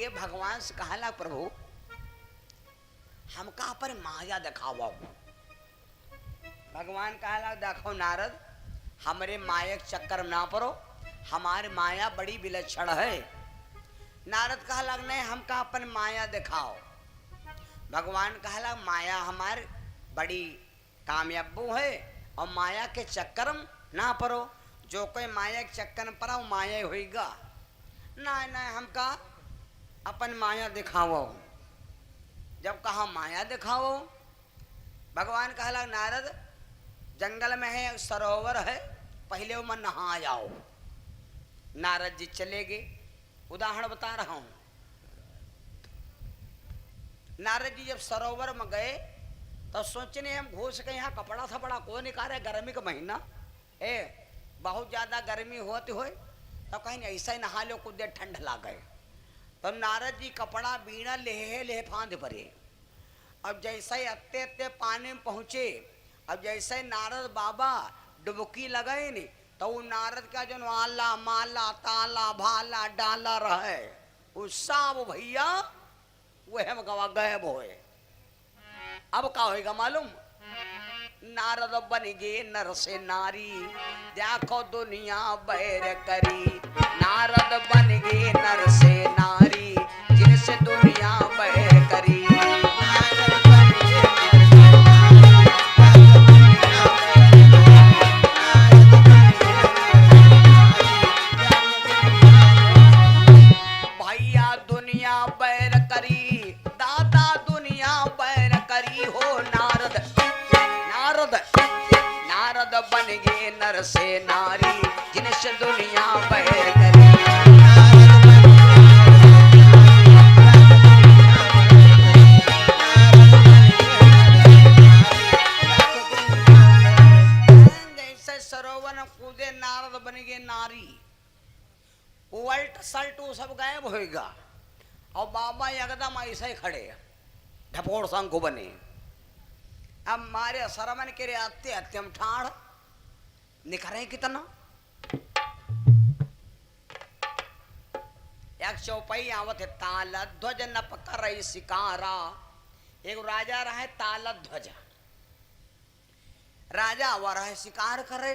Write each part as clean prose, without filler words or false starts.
के भगवान से कहला प्रभु हमका पर माया दिखावा। भगवान कहला देखो नारद हमरे माया के चक्कर में ना पड़ो, हमारी माया बड़ी विलक्षण है। नारद कहला नहीं हमका अपन माया दिखाओ। भगवान कहला माया हमार बड़ी कामयाबू है और माया के चक्कर में ना पड़ो। जो कोई माया के चक्कर में पड़ा वो माया होगा। ना ना हमका अपन माया दिखाओ। जब कहा माया दिखाओ, भगवान कहला नारद जंगल में है सरोवर है, पहले वो मन नहा जाओ। नारद जी चले गए। उदाहरण बता रहा हूं। नारद जी जब सरोवर में गए तो सोचने हम घोष के यहाँ कपड़ा था बड़ा कौन निकाले, गर्मी का महीना है, बहुत ज्यादा गर्मी होती हो तो कहीं ऐसा ही नहा लो, कुछ देर ठंड ला गए। तो नारद जी कपड़ा बीना लेहे फांद पड़े। अब जैसे ही अत्ते अत्ते पानी में पहुंचे, अब जैसे ही नारद बाबा डुबकी लगाए नहीं तो वो नारद का जो आला माला ताला भाला डाला रहे उससा वो भैया वह हम गवा गायब होए। अब का होएगा मालूम? नारद बन गए नर से नारी, देखो दुनिया बैर करी। नारद बन गए नर से नारी, जिनसे दुनिया बैर करी। भैया दुनिया बैर करी, दादा दुनिया बैर करी हो। नारद नारद नारद बन गए नर से नारी, जिनसे दुनिया बैर करी। जैसे सरोवर में कूदे नारद बन गए नारी, उल्ट सल्ट वो सब गायब होएगा और बाबा एकदम ऐसे ही खड़े ढपोड़ शंख बने। अब मारे सरमन के रे आते अत्यम ठाड़ निखरे कितना। एक चौपाई आवत है ताल ध्वज न पकर शिकारा। एक राजा रहे ताल ध्वज, राजा हुआ रहे शिकार करे।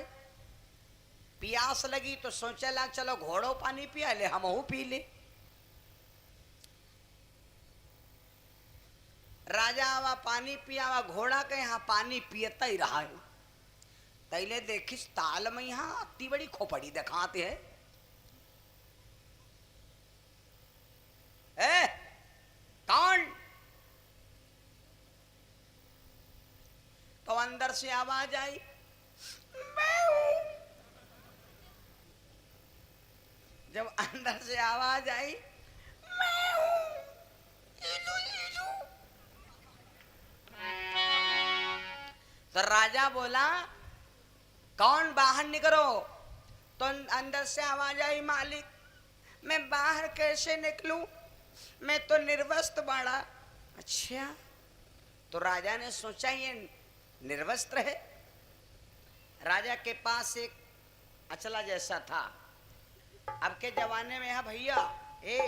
प्यास लगी तो सोचे लग चलो घोड़ो पानी पिया ले, हम पी ले। राजा आवा पानी पिया, घोड़ा के यहाँ पानी पियता ही रहा है। तैले देखिस ताल में यहाँ अति बड़ी खोपड़ी दिखाते है। ए कौन? तो अंदर से आवाज आई मैं हूं। जब अंदर से आवाज आई मैं हूं, ईजू ईजू। तो राजा बोला कौन बाहर निकलो। तो अंदर से आवाज आई मालिक मैं बाहर कैसे निकलूं, मैं तो निर्वस्त्र बाड़ा। अच्छा, तो राजा ने सोचा ये निर्वस्त्र है। राजा के पास एक अचला जैसा था। अब के जमाने में है भैया ए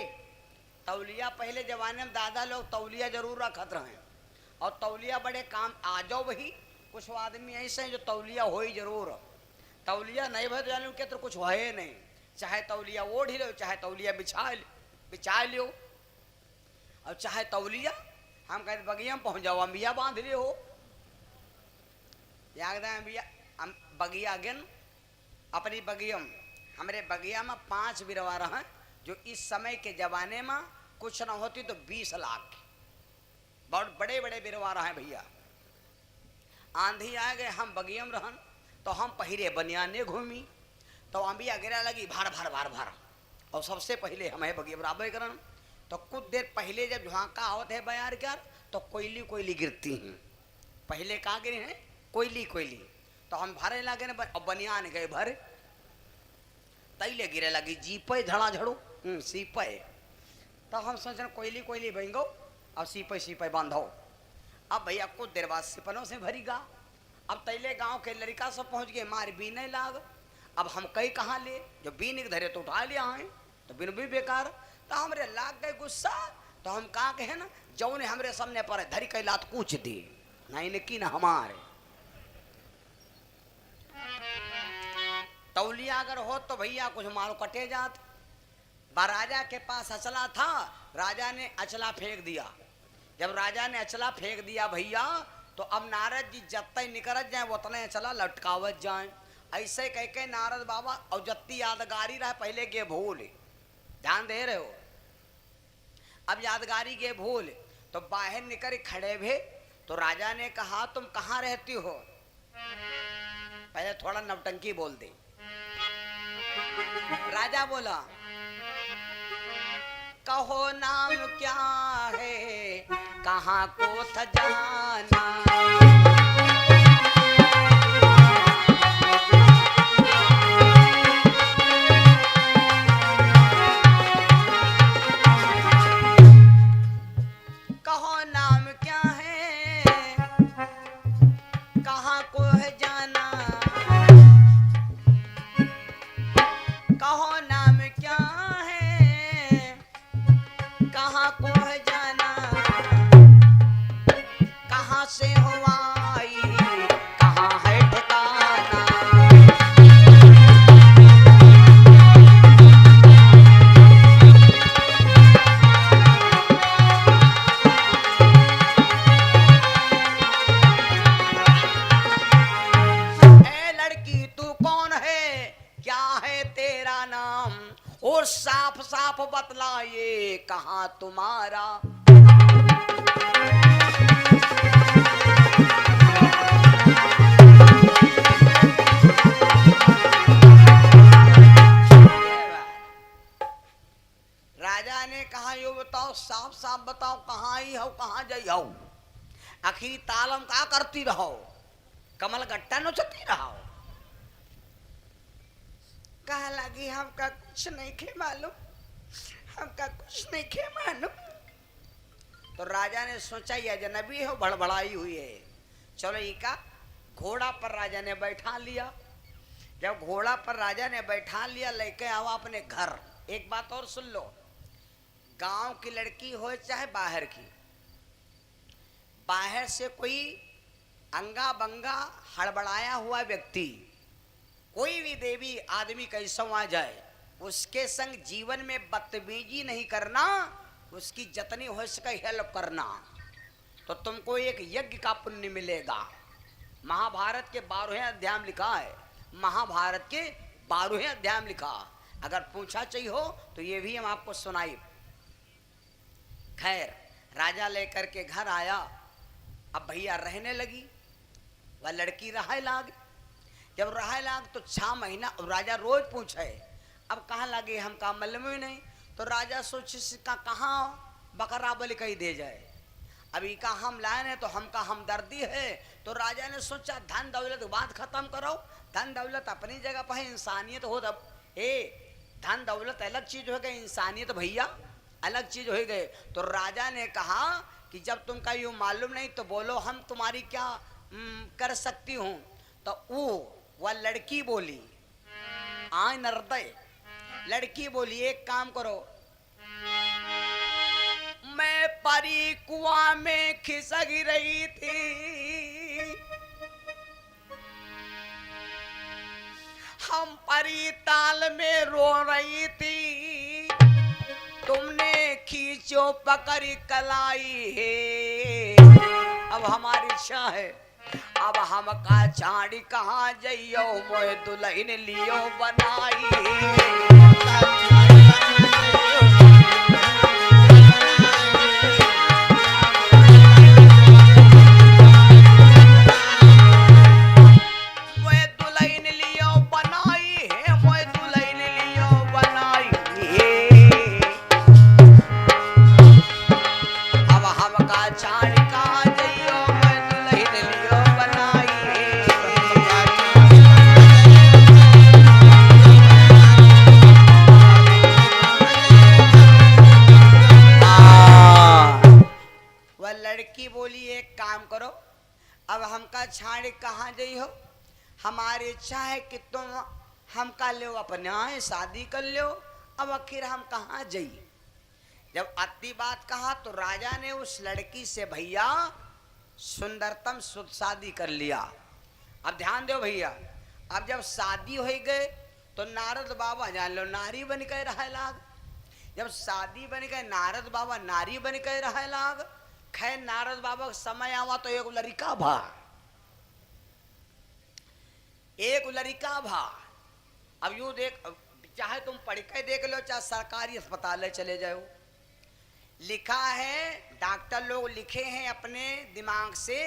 तौलिया, पहले जमाने में दादा लोग तौलिया जरूर रखत रहे और तौलिया बड़े काम आ जाओ। वही कुछ आदमी ऐसे हैं जो तौलिया हो ही जरूर, तौलिया नहीं भर जाने के तो कुछ है नहीं। चाहे तौलिया ओढ़ ही लो, चाहे तौलिया बिछा लो, और चाहे तौलिया हम कहते बगिया में पहुंच जाओ अंबिया बांध ले हो। याद है अंबिया बगिया गिन अपनी बगिया में। हमारे बगिया में 5 बिरवा रहे जो इस समय के जमाने में कुछ न होती तो 20 लाख बहुत बड़े बड़े बिरवा रहे भैया। आंधी आ गए हम बगिया में रहन तो हम पहिरे बनियाने घूमी तो अंबिया गिरा लगी भार भार भार भार और सबसे पहले हमें बगिया बराबर करन। तो कुछ देर पहले जब झांका आवत है बयार कर तो कोयली कोयली गिरती हैं। पहले कहाँ गिरे हैं? कोयली कोयली। तो हम भरे लगे न और बनियान गए भरे, तैले गिरे लगी जीपे धड़ा झड़ो सीपे। तो हम सोच रहे कोयली कोयली बंगो और सीपे सीपे बांधो। अब भैया कुछ देर बाद सिपनों से भरी गा। अब तैले गांव के लड़का सब पहुंच गए, मार बीने लाग। अब हम कई कहाँ ले, जो बीन धरे तो उठा लिया है तो बिन भी बेकार। तो हमरे लाग गए गुस्सा। तो हम कहा कहे ना जौन हमरे सामने पर धरी कई लात कूच दी नहीं ने की ना हमारे तौलिया अगर हो तो भैया कुछ मारो कटे जात। राजा के पास अचला था, राजा ने अचला फेंक दिया। जब राजा ने अचला फेंक दिया भैया तो अब नारद जी जत्ते निकलत जाए उतने अचला लटकावत जाए। ऐसे कह के नारद बाबा और जत्ती यादगारी रहा पहले के भूल ध्यान दे रहे हो। अब यादगारी के भूल तो बाहर निकल खड़े भे तो राजा ने कहा तुम कहाँ रहती हो। पहले थोड़ा नवटंकी बोल दे। राजा बोला कहो नाम क्या है कहाँ को था जाना। कहो नाम क्या है कहाँ को है जाना। कहो नाम क्या है कहाँ को है जाना। कहाँ से हो आई कहाँ है ठिकाना। ए लड़की तू कौन है क्या है तेरा नाम और साफ साफ बतलाइए कहाँ तुम्हारा। राजा ने कहा यो बताओ साफ साफ बताओ कहाँ आई हो कहाँ जाइ हो। आखिर तालम का करती रहो कमल गट्टा नोचती रहो। कहा लगी हमका कुछ नहीं खे मालूम हमका कुछ नहीं खे मालूम। तो राजा ने सोचा ये अजनबी हो बड़बड़ाई हुई है। चलो इका घोड़ा पर राजा ने बैठा लिया। जब घोड़ा पर राजा ने बैठा लिया लेके आओ अपने घर। एक बात और सुन लो गांव की लड़की हो चाहे बाहर की, बाहर से कोई अंगा बंगा हड़बड़ाया हुआ व्यक्ति कोई भी देवी आदमी कैसा आ जाए उसके संग जीवन में बदतमीजी नहीं करना उसकी जितनी हो सके हेल्प करना तो तुमको एक यज्ञ का पुण्य मिलेगा। महाभारत के 12वें अध्याय में लिखा है। महाभारत के 12वें अध्याय में लिखा। अगर पूछा चाहिए हो तो ये भी हम आपको सुनाई। खैर राजा लेकर के घर आया। अब भैया रहने लगी वह लड़की रहा लाग। जब रहा लाग तो 6 महीना राजा रोज पूछे अब कहाँ लगे हम का मालूम ही नहीं। तो राजा सोचे का कहाँ बकरा बलि कही दे जाए। अभी का हम लाए ने तो हमका हमदर्दी है। तो राजा ने सोचा धन दौलत बात खत्म करो। धन दौलत अपनी जगह पर है इंसानियत हो तब धन दौलत अलग चीज हो गई इंसानियत भैया अलग चीज हो गए। तो राजा ने कहा कि जब तुमका यूं मालूम नहीं तो बोलो हम तुम्हारी क्या कर सकती हूँ। तो वह लड़की बोली आय नर्दय लड़की बोली एक काम करो मैं परी कुआं में खिसक रही थी। हम परी ताल में रो रही थी। तुमने खींचो पकड़ी कलाई है। अब हमारी इच्छा है अब हम का चाड़ी कहाँ जइयो मोए दुल्हन लियो बनाई। छाड़ी कहाँ जाइ हो हमारी इच्छा है कि तुम हमका लो अपने शादी कर लो। अब आखिर हम कहाँ जाइए जब अति बात कहा तो राजा ने उस लड़की से भैया सुंदरतम शुद्ध शादी कर लिया। अब ध्यान दो भैया, अब जब शादी हो गए तो नारद बाबा जान लो नारी बन गए रहे लाग। जब शादी बन गए नारद बाबा नारी बन गए रहे लाग। खैर नारद बाबा का समय आवा तो एक लड़का भा, एक लड़का भा। अब यूं देख, चाहे तुम पढ़ के देख लो चाहे सरकारी अस्पताल चले जाओ, लिखा है डॉक्टर लोग लिखे हैं अपने दिमाग से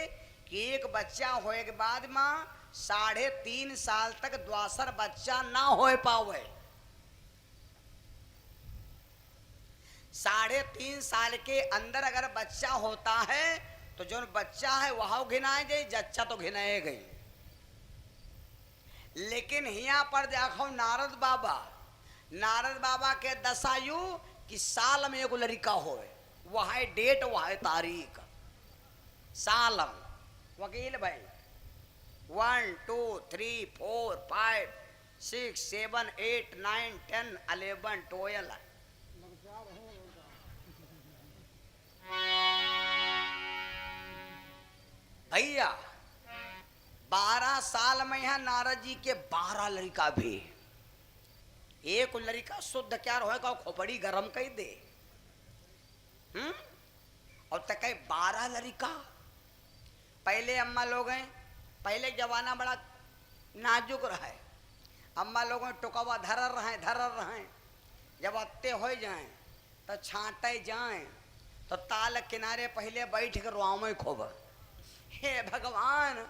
कि एक बच्चा होए के बाद में 3.5 साल तक द्वासर बच्चा ना हो पावे। 3.5 साल के अंदर अगर बच्चा होता है तो जो बच्चा है वह घिनाए जाए, जच्चा तो घिनाए गई। लेकिन यहाँ पर देखो नारद बाबा के दशायु कि साल में एक लड़का होए, वह है डेट वह है तारीख। सालम वकील भाई 1 2 3 4 5 6 7 8 9 10 11 12 भैया 12 साल में यहाँ नारद जी के 12 लड़का भी। एक लड़का शुद्ध क्या रहेगा खोपड़ी गरम कही दे। और तक 12 लड़का। पहले अम्मा लोग हैं, पहले जमाना बड़ा नाजुक रहे, अम्मा लोग टुकवा धरर रहे। जब अत्ते हो जाए तो छाटे जाए तो ताल किनारे पहले बैठ कर रुआवे खूब, हे भगवान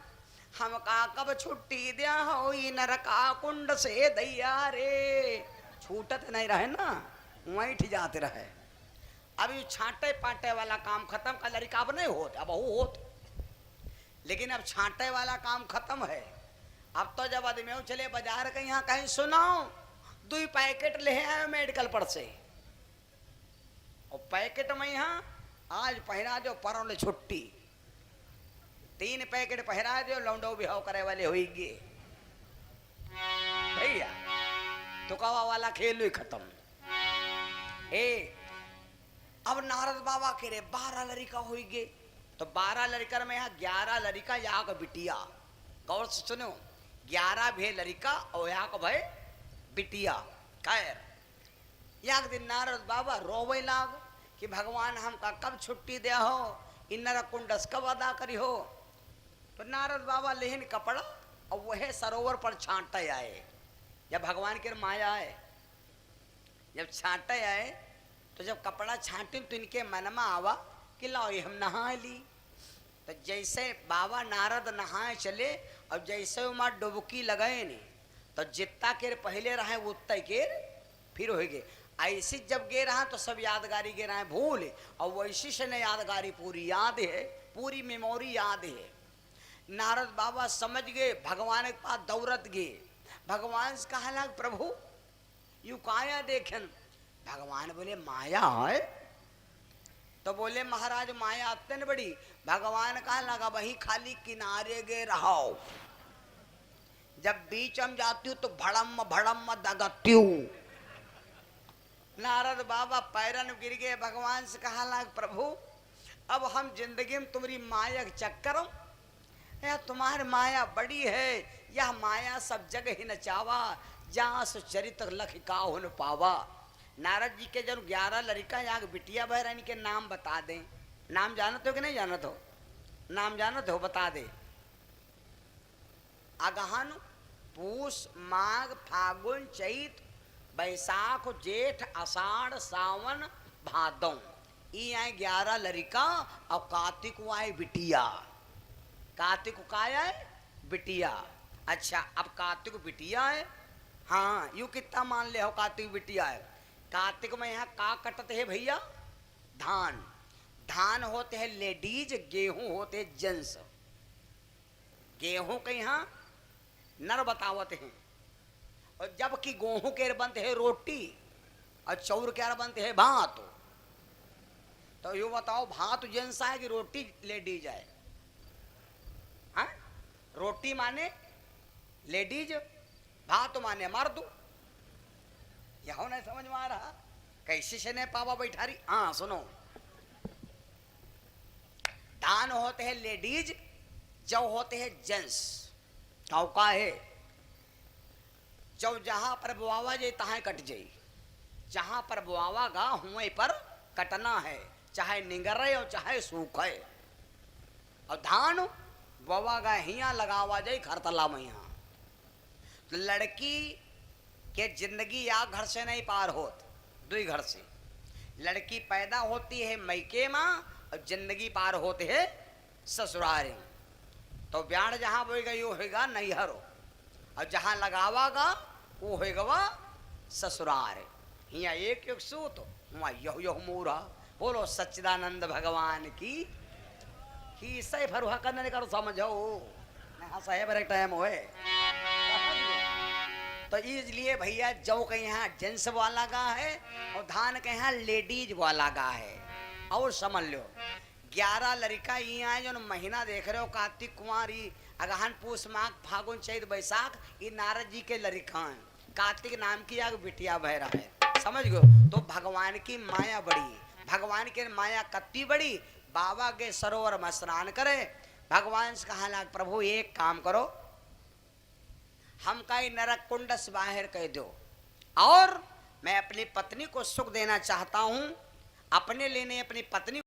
हम का कब छुट्टी दिया हो नरका कुंड से दैया रे। छूटत नहीं रहे ना, वहीं जाते रहे। अब ये छाटे पाटे वाला काम खत्म का लड़का अब नहीं होत, अब होत। लेकिन अब छाटे वाला काम खत्म है। अब तो जब आदमी चले बाजार के यहाँ कहीं सुनाओ 2 पैकेट ले आए मेडिकल पर से, और पैकेट में यहाँ आज पहरा दो परों ले छुट्टी, 3 पैकेट पहरा दो लौंडो बिहाव करे वाले होइगे भैया। तुकावा वाला खेल ही खत्म। अब नारद बाबा के रे 12 लड़का होइगे तो 12 लड़का में यहाँ 11 लड़का यहाँ का बिटिया। गौर से सुनो, 11 भे लड़का और यहाँ का भाई बिटिया। खैर एक दिन नारद बाबा रोवे लाग कि भगवान हमका कब छुट्टी दे हो, इन्नर कुंडस कब अदा करी हो। तो नारद बाबा लेहन कपड़ा और वह सरोवर पर छांटे आए। जब भगवान के माया आए, जब छांटे आए तो जब कपड़ा छांटे तो इनके मन में आवा कि लो हम नहा ली। तो जैसे बाबा नारद नहाए चले और जैसे वहाँ डुबकी लगाए नहीं तो जितना के पहले रहे उतना के फिर हो गए। ऐसी जब गे रहा तो सब यादगारी गे रहे भूल, और वैसी से न यादगारी पूरी याद है, पूरी मेमोरी याद है। नारद बाबा समझ गए, भगवान के पास दौड़त गए। भगवान से कहा लग प्रभु यू काया देखन। भगवान बोले माया है। तो बोले महाराज माया अत्यंत बड़ी। भगवान कहा लगा वही खाली किनारे गे रहो, जब बीच में जाती हूँ तो भड़म भड़म दगती हूँ। नारद बाबा पैरन गिर गए। भगवान से कहा लग प्रभु अब हम जिंदगी में तुम्हारी माया के चक्कर या तुम्हारी माया बड़ी है, यह माया सब जगह ही नचावा, जहाँ से चरित्र लख का हो न पावा। नारद जी के जब 11 लड़का यहाँ बिटिया बहरानी के नाम बता दें। नाम जानत हो कि नहीं जानत हो? नाम जानत हो बता दे। अगहन पूस माघ फागुन चैत बैसाख जेठ आषाढ़ सावन भादों, ये आए 11 लड़का और कार्तिक आए बिटिया। कार्तिक का है बिटिया। अच्छा अब कार्तिक बिटिया है, हाँ यू कितना मान ले हो कार्तिक बिटिया है। कार्तिक में यहाँ का कटते है भैया? धान। धान होते हैं लेडीज, गेहूं होते हैं जेंट्स। गेहूं के यहाँ नर बतावत हैं, और जबकि गेहूं के बनते हैं रोटी और चौर के बनते हैं भात। तो यू बताओ भात जेंट्स है कि रोटी लेडीज है? हाँ? रोटी माने लेडीज, भात माने मर्द। यह नहीं समझ में आ रहा? कैसे से ने पावा बैठारी। हाँ सुनो, धान होते हैं लेडीज, जौ होते हैं जेंट्स। का है जौ जहां पर बुआवा जाए तहां कट जाई, जहां पर बुआवा गा हुए पर कटना है, चाहे निंगरे और चाहे सूखे। और धान बुआवा गा हिया लगावा जाए खरतला में। यहाँ तो लड़की के जिंदगी या घर से नहीं पार होत, दुई घर से। लड़की पैदा होती है मैके माँ और जिंदगी पार होते है ससुराल। तो ब्याह जहां बोएगा यो होगा नैहरो, और जहां लगावागा वो होगा ससुराल। हिया एक एक सूत वहाँ यह यह मूरा। बोलो सच्चिदानंद भगवान की सही फरुहा करने करो समझो। हाँ साहेब एक टाइम होए। तो इसलिए भैया जौ के यहाँ जेंट्स वाला गा है और धान के यहाँ लेडीज वाला गा है। और समझ लो 11 लड़का ये आए जो महीना देख रहे हो, कार्तिक कुमारी अगहन पूस माघ फागुन चैत बैसाख, ये नारद जी के लड़का हैं। कार्तिक नाम की आग बिटिया बह रहा है, समझ गयो। तो भगवान की माया बड़ी, भगवान की माया कत्ती बड़ी। बाबा के सरोवर में स्नान करे, भगवान से कहा लाग प्रभु एक काम करो, हम का नरक कुंड से बाहर कह दो, और मैं अपनी पत्नी को सुख देना चाहता हूं। अपने लेने अपनी पत्नी